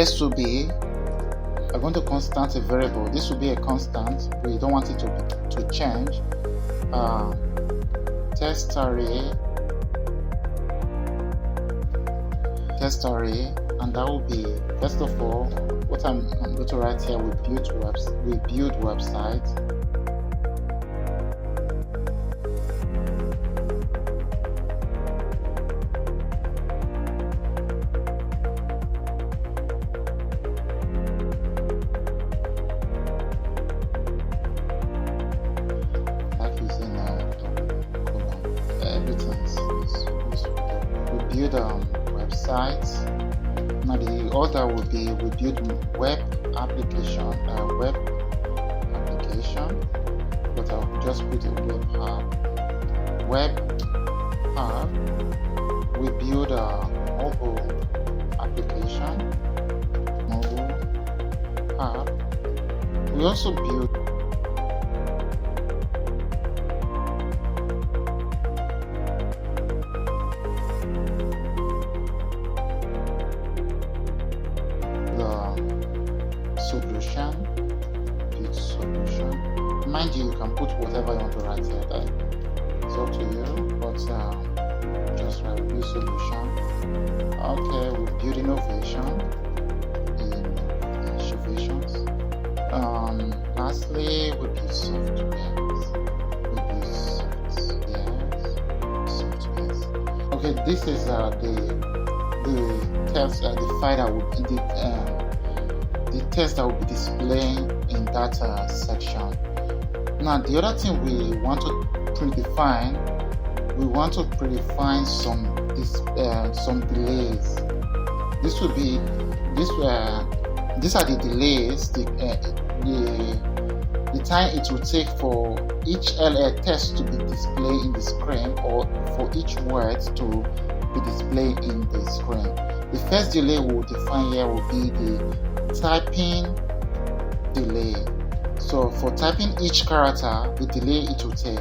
this will be, we're going to constant a variable. This will be a constant. We don't want it to change. Test array, and that will be, first of all, what I'm going to write here, we build website. Build websites. Now the order will be, we build web application, but I'll just put a web app. We build a mobile application, mobile app. We also build solution. Mind you, you can put whatever you want to write here. It's up to you, but just write build solution. Okay, we build innovations. Lastly, we build software. Okay, this is the text, the file that will be the text that will be displaying in that section. Now the other thing we want to predefine, some delays. These are the delays, the time it will take for each text to be displayed in the screen, or for each word to be displayed in the screen. The first delay we'll define here will be the typing delay. So for typing each character, the delay it will take.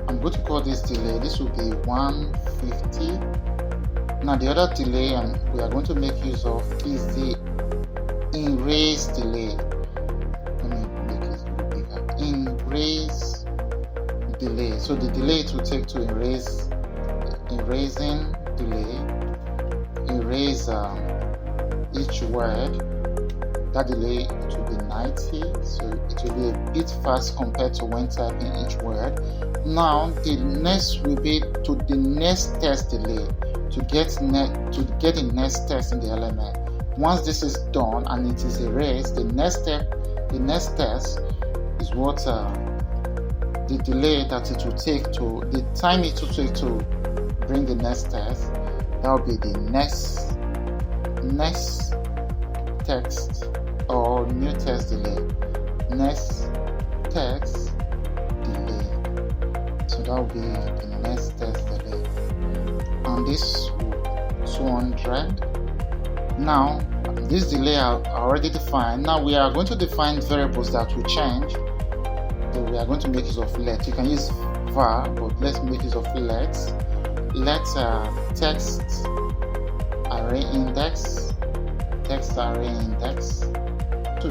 I'm going to call this delay. This will be 150. Now the other delay we are going to make use of is the erase delay. Let me make it bigger. Erase delay. So the delay it will take to erasing delay. Erase each word. That delay it will be 90, so it will be a bit fast compared to when typing each word. Now the next will be to the next text delay, to get the next text in the element. Once this is done and it is erased, the next text is what the delay that it will take to, the time it will take to bring the next text. That will be the next text or new text delay. Next text delay. So that will be the next text delay. And this 200. Now this delay are already defined. Now we are going to define variables that will change. So we are going to make use of let. You can use var, but let's make use of let. Let text array index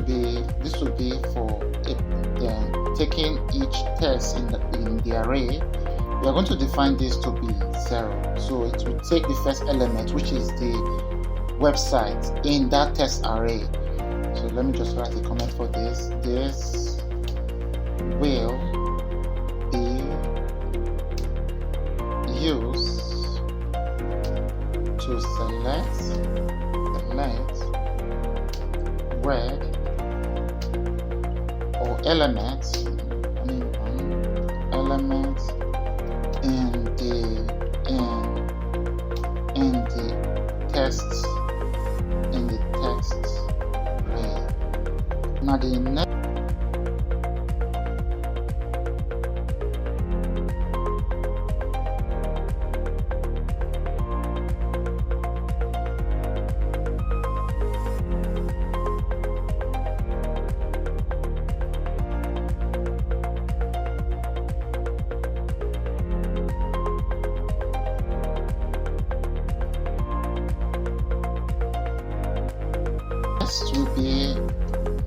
this will be for taking each text in the array. We are going to define this to be 0, so it will take the first element, which is the website, in that text array. So let me just write a comment for this. This will be used to select word or elements in the text array. Now the next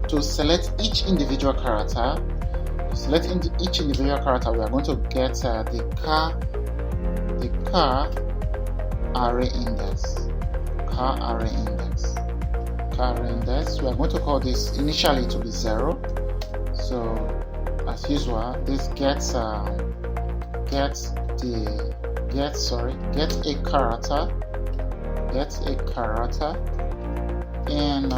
to select each individual character. To select each individual character, we are going to get the car array index. Car array index. Car array index. We are going to call this initially to be 0. So as usual, this gets a character, and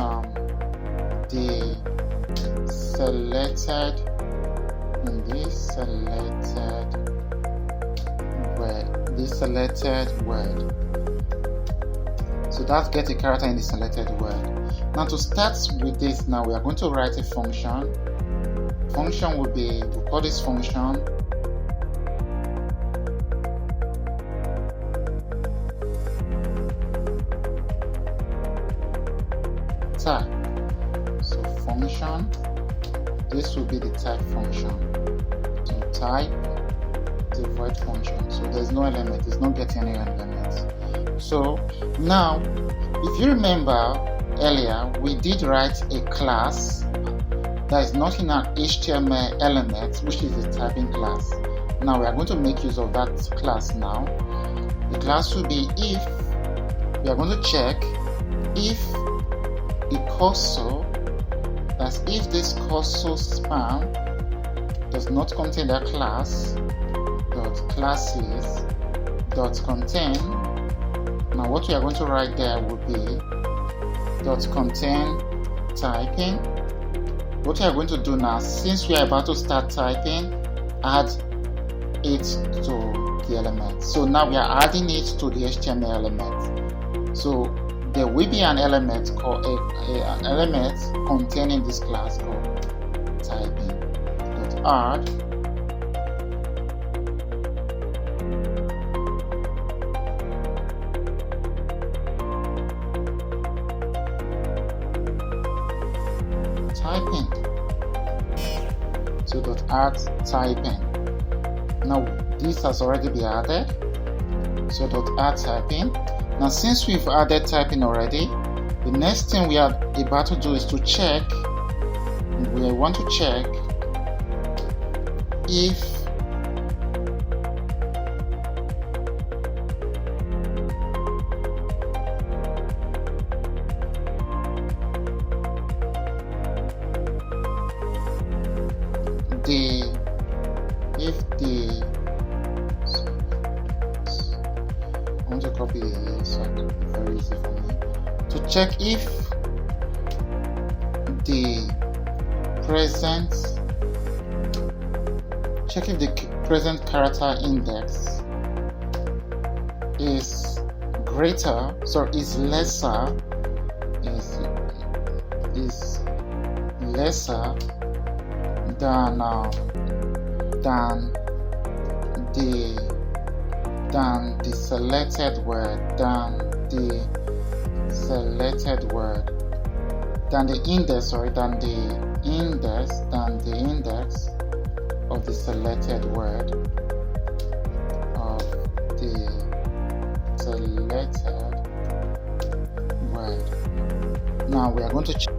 the selected word. So that's get a character in the selected word. Now to start with this, now we are going to write a function. Function will be, we'll call this function type. So function, this will be the type function. So type the void function. So there's no element, it's not getting any elements. So now, if you remember earlier, we did write a class that is not in an HTML element, which is the typing class. Now we are going to make use of that class now. The class will be if, we are going to check if the cursor, that's if this cursor span does not contain that class, dot classes dot contain. Now what we are going to write there will be dot contain typing. What we are going to do now, since we are about to start typing, add it to the element. So now we are adding it to the HTML element. So there will be an element called an element containing this class called typing. Dot add typing. So dot add typing. Now this has already been added. So dot add typing. Now since we've added typing already, the next thing we are about to do is to check. We want to check if I want to copy this so it can be very easy for me to check if the present character index is greater, so is lesser than the selected word, than the index of the selected word, Now we are going to check.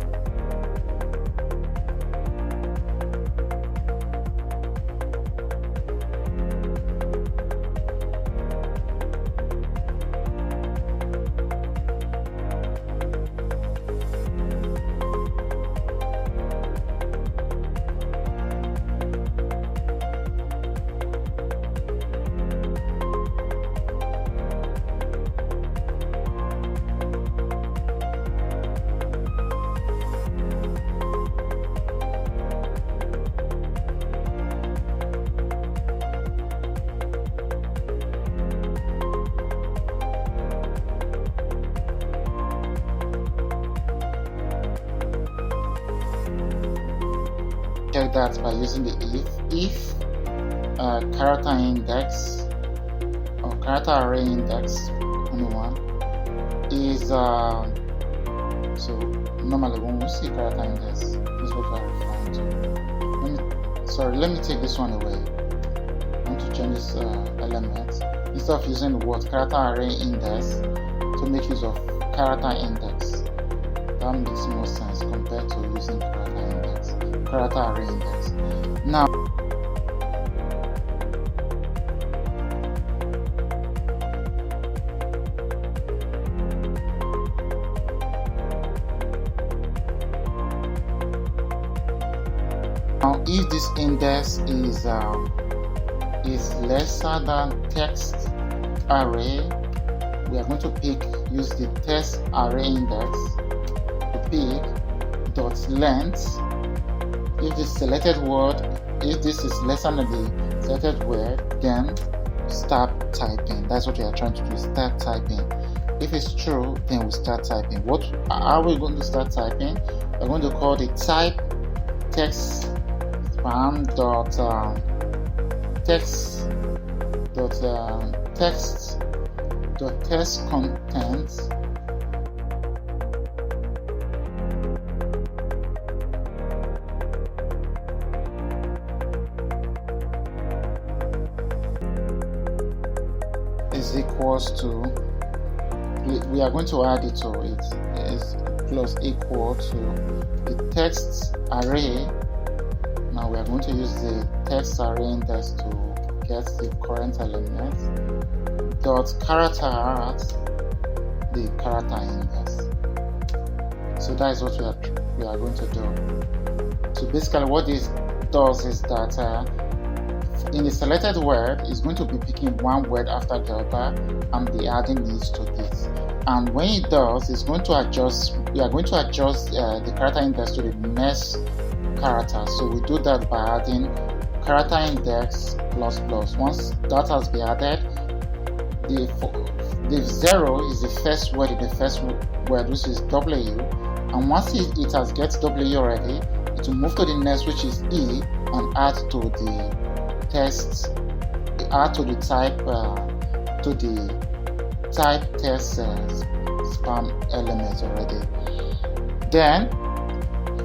Check that by using the if character index or character array index anyone is so normally when we see character index, this is what we are referring to. Let me take this one away. I want to change this element instead of using the word character array index to make use of character index. That makes more sense compared to using character index. character array index. Now if this index is lesser than text array, we are going to use the text array index to pick dot length. If the selected word, if this is lesser than the selected word, then start typing. That's what we are trying to do, start typing. If it's true, then we start typing. How are we going to start typing? We're going to call the type text span dot text contents is equals to, we are going to add it, so it is plus equal to the text array. Now we are going to use the text array index to get the current element dot character at the character index. So that is what we are going to do. So basically what this does is that in the selected word, it's going to be picking one word after the other and be adding these to this. And when it does, it's going to adjust, we are going to adjust the character index to the next character. So we do that by adding character index plus plus. Once that has been added, the 0 is the first word in the first word, which is W, and once it has get W already, it will move to the next, which is E, and add to the text, add to the type text span element already. Then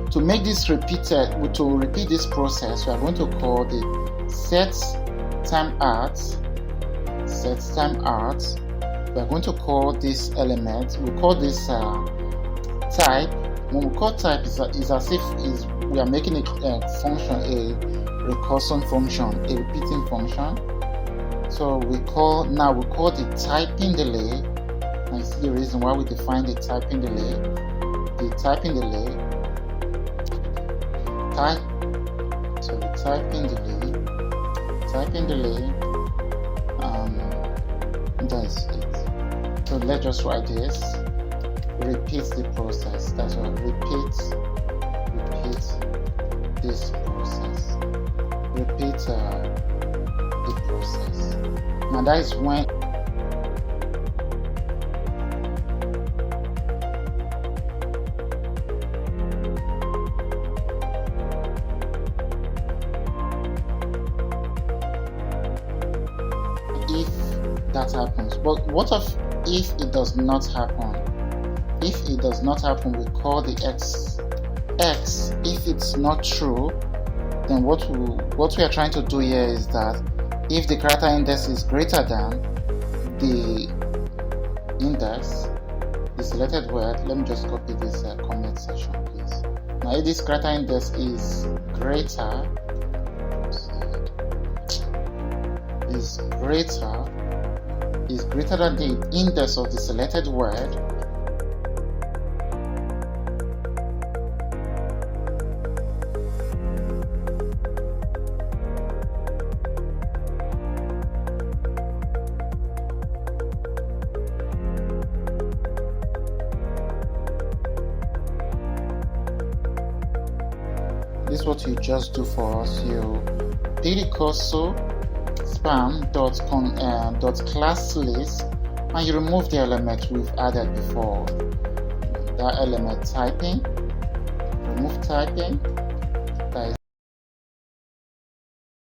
to make this repeated, to repeat this process, we are going to call the set time at. We are going to call this element, we call this type. When we call type, is as if we are making a function, a recursion function, a repeating function. So we call the typing delay. And you see the reason why we define the typing delay. The typing delay. That's it. So let's just write this. Repeat the process. That's what repeat this process. Repeat the process. Now that is when if that happens. But what if it does not happen? If it does not happen, we call the x. If it's not true, then what we are trying to do here is that if the character index is greater than the index, the selected word, let me just copy this comment section, please. Now if this character index is greater than the index of the selected word, this is what you just do for us. You pick the cursor span dot class list and you remove the element we've added before. That element typing, remove typing,